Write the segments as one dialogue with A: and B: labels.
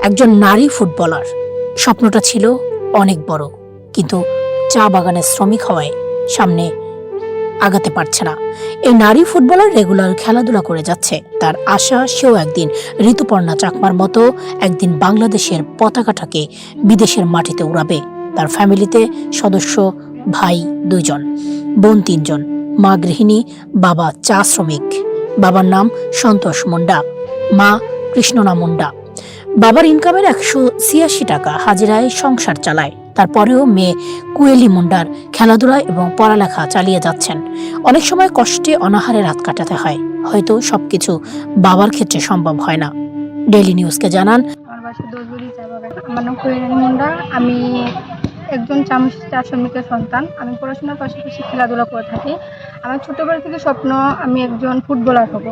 A: একজন নারী ফুটবলার। স্বপ্নটা ছিল অনেক বড়, কিন্তু চা বাগানের শ্রমিক হওয়ায় সামনে আগাতে পারছে না। এই নারী ফুটবলার রেগুলার খেলাধুলা করে যাচ্ছে। তার আশা সেও একদিন ঋতুপর্ণা চাকমার মতো একদিন বাংলাদেশের পতাকাটাকে বিদেশের মাটিতে উড়াবে। তার ফ্যামিলিতে সদস্য ভাই 2 জন, বোন 3 জন, মা গৃহিণী, বাবা চা শ্রমিক। বাবার নাম সন্তোষ মুন্ডা, মা কৃষ্ণনা মুন্ডা। বাবার ইনকামের 186 টাকা হাজিরায় সংসার চালায়। তারপরেও মেয়ে কুয়েলি মুন্ডার খেলাধুলা এবং পড়ালেখা চালিয়ে যাচ্ছেন। অনেক সময় কষ্টে অনাহারে রাত কাটাতে হয়, হয়তো সবকিছু বাবার ক্ষেত্রে সম্ভব হয় না। ডেইলি নিউজকে জানান,
B: আমার বাসা দোলগুড়ি চা বাগান। আমার নাম কুয়েলি মুন্ডা। আমি একজন চা শ্রমিকের সন্তান। আমি পড়াশোনার পাশাপাশি খেলাধুলা করে থাকি। আমার ছোটোবেলা থেকে স্বপ্ন আমি একজন ফুটবলার হব।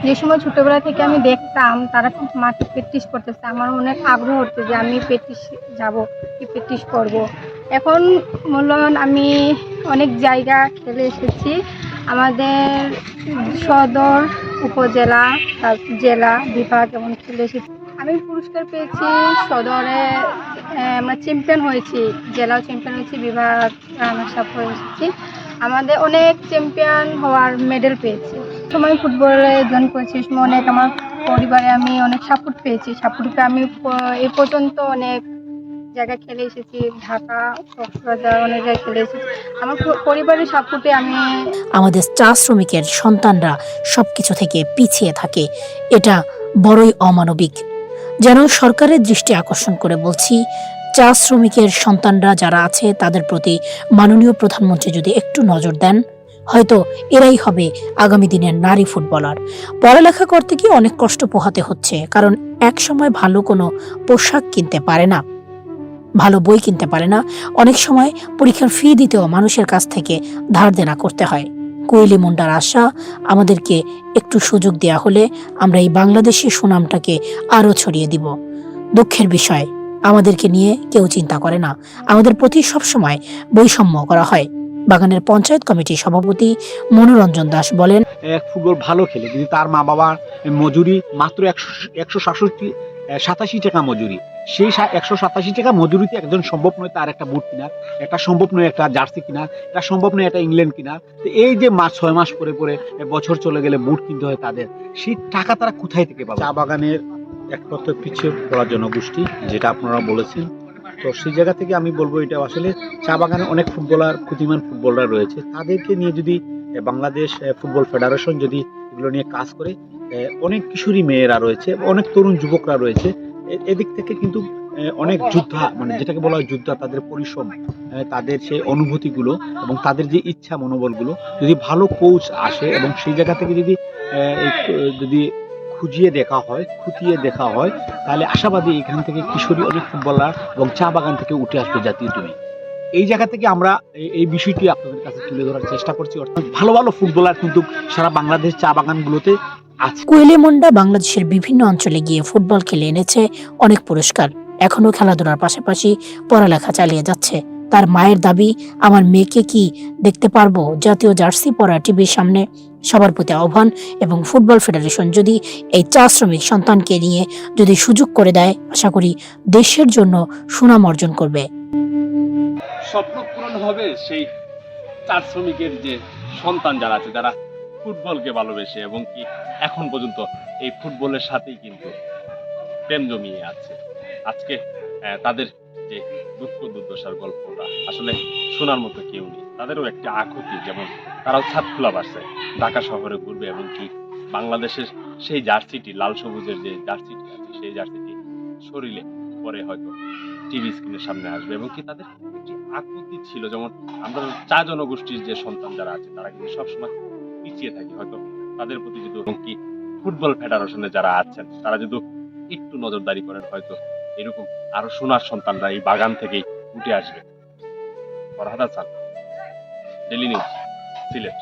B: যে সময় ছোটোবেলা থেকে আমি দেখতাম তারা মাঠে প্র্যাকটিস করতেছে, আমার অনেক আগ্রহ হতো যে আমি প্র্যাকটিস যাব, কি প্র্যাকটিস করব। এখন মূল্যায়ন আমি অনেক জায়গা খেলে এসেছি। আমাদের সদর, উপজেলা, জেলা, বিভাগ এমন খেলে এসেছি। আমি পুরস্কার পেয়েছি সদরে, আমরা চ্যাম্পিয়ন হয়েছি, জেলাও চ্যাম্পিয়ন হয়েছি, বিভাগ রানার্স আপ হয়ে এসেছি। আমাদের অনেক চ্যাম্পিয়ন হওয়ার মেডেল পেয়েছি। সময় ফুটবলে জয়েন করেছি, সময় অনেক আমার পরিবারে আমি অনেক সাপোর্ট পেয়েছি। সাপোর্টকে আমি এ পর্যন্ত অনেক জায়গায় খেলে এসেছি, ঢাকা, কক্সবাজার অনেক জায়গায় খেলে এসেছি। আমার পরিবারের সাপোর্টে আমি।
A: আমাদের চা শ্রমিকের সন্তানরা সবকিছু থেকে পিছিয়ে থাকে, এটা বড়ই অমানবিক। যেন সরকারের দৃষ্টি আকর্ষণ করে বলছি, চা শ্রমিকের সন্তানরা যারা আছে তাদের প্রতি মাননীয় প্রধানমন্ত্রী যদি একটু নজর দেন, হয়তো এরাই হবে আগামী দিনের নারী ফুটবলার। পড়ালেখা করতে গিয়ে অনেক কষ্ট পোহাতে হচ্ছে, কারণ এক সময় ভালো কোনো পোশাক কিনতে পারে না, ভালো বই কিনতে পারে না। অনেক সময় পরীক্ষার ফি দিতেও মানুষের কাছ থেকে ধার দেনা করতে হয়। কুয়েলি মুন্ডার আশা, আমাদেরকে একটু সুযোগ দেয়া হলে আমরা এই বাংলাদেশের সুনামটাকে আরো ছড়িয়ে দিব। দুঃখের বিষয়, আমাদেরকে নিয়ে কেউ চিন্তা করে না। আমাদের প্রতি সবসময় বৈষম্য করা হয়। বাগানের পঞ্চায়েত কমিটির সভাপতি মনোরঞ্জন দাস বলেন,
C: এক ফুটবল ভালো খেলে কিন্তু তার মা বাবার মজুরি মাত্র 187 টাকা মজুরি। সেই 187 টাকা মজুরিতে একজন সম্ভব নয় তার একটা বুট কিনা, একটা সম্ভব নয় একটা জার্সি কিনা, এটা সম্ভব নয় একটা ইংল্যান্ড কিনা। তো এই যে 6 মাস পরে পরে বছর চলে গেলে বুট কিনতে হয় তাদের, সেই টাকা তারা কোথায় থেকে পাবে? চা বাগানের এক পথে পিছিয়ে পড়া জনগোষ্ঠী, যেটা আপনারা বলেছেন, তো সেই জায়গা থেকে আমি বলবো এটা আসলে চা বাগানে অনেক ফুটবলার, ক্ষতিমান ফুটবলার রয়েছে। তাদেরকে নিয়ে যদি বাংলাদেশ ফুটবল ফেডারেশন যদি এগুলো নিয়ে কাজ করে, অনেক কিশোরী মেয়েরা রয়েছে, অনেক তরুণ যুবকরা রয়েছে, এদিক থেকে কিন্তু অনেক যোদ্ধা, মানে যেটাকে বলা হয় যোদ্ধা, তাদের পরিশ্রম, তাদের সেই অনুভূতিগুলো এবং তাদের যে ইচ্ছা মনোবলগুলো যদি ভালো কোচ আসে এবং সেই জায়গা থেকে যদি খুঁজিয়ে দেখা হয়, খুঁটিয়ে দেখা হয়, তাহলে আশাবাদী এখান থেকে কিশোরী অনেক ফুটবলার এবং চা বাগান থেকে উঠে আসবে জাতীয় টিমে। এই জায়গা থেকে আমরা এই বিষয়টি আপনাদের কাছে তুলে ধরার চেষ্টা করছি। অর্থাৎ ভালো ভালো ফুটবলার কিন্তু সারা বাংলাদেশ চা বাগানগুলোতে আছে।
A: কুয়েলি মুন্ডা বাংলাদেশের বিভিন্ন অঞ্চলে গিয়ে ফুটবল খেলে এনেছে অনেক পুরস্কার। এখনো খেলাধুলার পাশাপাশি পড়ালেখা চালিয়ে যাচ্ছে। তার মায়ের দাবি, আমার মেয়েকে কি দেখতে পারবো জাতীয় জার্সি পরা টিভির সামনে। সবার প্রতি আহ্বান, এবং ফুটবল ফেডারেশন যদি এই চা শ্রমিক সন্তানকে নিয়ে যদি সুযোগ করে দেয়, আশা করি দেশের জন্য সুনাম অর্জন করবে।
D: স্বপ্ন পূরণ হবে সেই চা শ্রমিকের যে সন্তান যারা আছে, যারা ফুটবলকে ভালোবেসে এবং কি এখন পর্যন্ত এই ফুটবলের সাথেই কিন্তু প্রেম জমিয়ে আছে। আজকে তাদের যে দুঃখ দুর্দশার গল্পটা আসলে শোনার মতো কেউ নেই। তাদেরও একটা আকুতি, যেমন তারাও ছাদ খোলা বাসে ঢাকা শহরে ঘুরবে এবং কি বাংলাদেশের সেই জার্সিটি, লাল সবুজের যে জার্সিটি আছে, সেই জার্সিটি শরীরে পরে হয়তো টিভি স্ক্রিনের সামনে আসবে এবং কি তাদের একটি আকুতি ছিল। যেমন আমরা চা জনগোষ্ঠীর যে সন্তান যারা আছে, তারা কিন্তু সবসময় পিছিয়ে থাকি, হয়তো তাদের প্রতি যদি এবং কি ফুটবল ফেডারেশনে যারা আছেন তারা যদি একটু নজরদারি করেন, হয়তো এরকম আরো সোনার সন্তানরা এই বাগান থেকেই উঠে আসবে। Farhad Hasan, daily news, Sylhet.